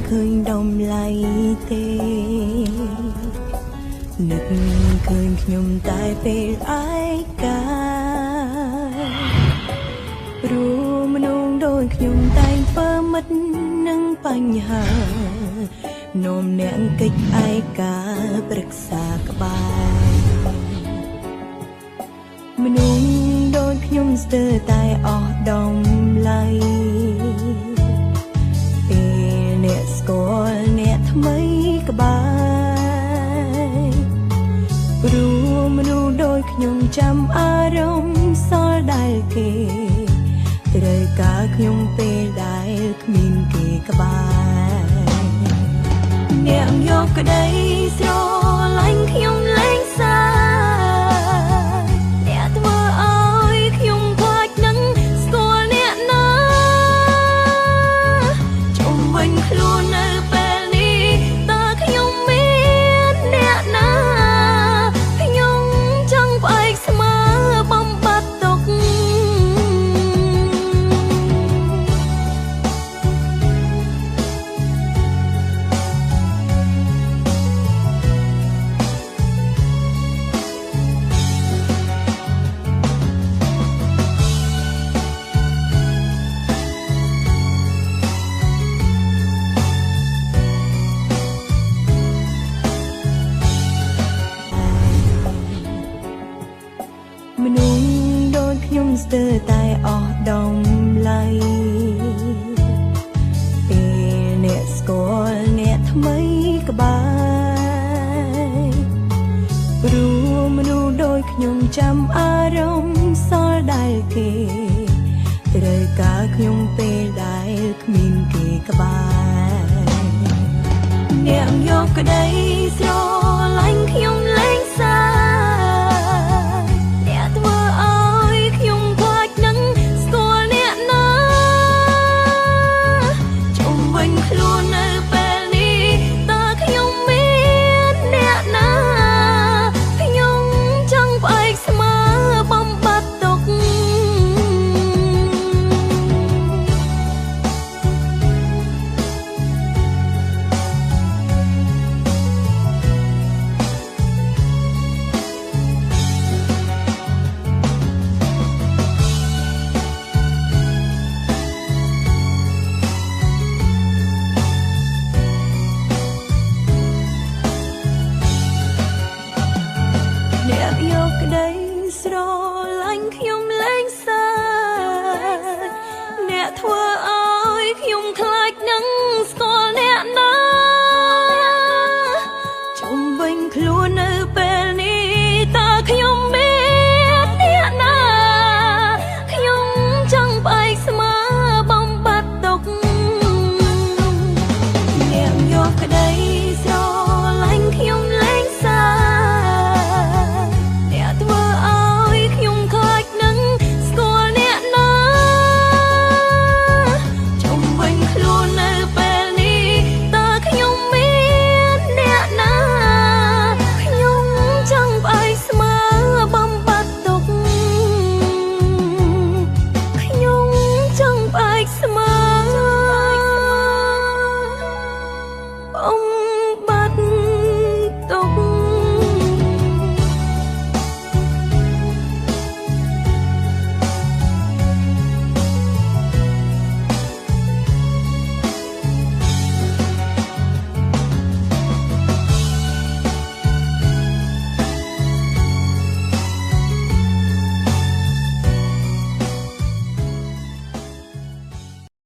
ឃើញដំឡៃទេនឹកឃើញខ្ញុំតែពេលឯកាព្រោះមនុស្សដូចខ្ញុំតែងធ្វើមិត្តនឹងបញ្ហានោមអ្នកកិច្ចឯកាប្រឹក្សាក្បែរមនុស្សដូចខ្ញុំស្ទើរតែអស់ដំឡៃពេលអ្នកស្គាល់អ្នកថ្មីក្បែរព្រោះមនុស្សដូចខ្ញុំចាំអារម្មណ៍សល់ដែលគេត្រូវការខ្ញុំពេលដែលគ្មានគេក្បែរអ្នកយកក្តីស្រឡាញ់ខ្ញុំលែងសាអ្នកធ្វើឲ្យខ្ញុំខ្លាចនឹងស្គាល់អ្នកណាជុំវិញខ្លួននៅពេលនេះតើខ្ញុំមានអ្នកណាខ្ញុំចង់ផ្អែកស្មើបំបត្តិទុកមនុស្សដូចខ្ញុំស្ទើរតែអស់ដំឡៃពេលអ្នកស្គាល់អ្នកថ្មីក្បែរព្រោះមនុស្សដូចខ្ញុំចាំអារម្មណ៍សល់ដែលគេត្រូវការខ្ញុំពេលដែលគ្មានគេក្បែរអ្នកយកក្តីស្រឡាញ់ខ្ញុំលែងសាអ្នកយកក្តីស្រឡាញ់ខ្ញុំលែងសាអ្នកធ្វើឲ្យខ្ញុំខ្លាចនឹងស្គាល់អ្នកណាជុំវិញខ្លួននៅពេលនេះ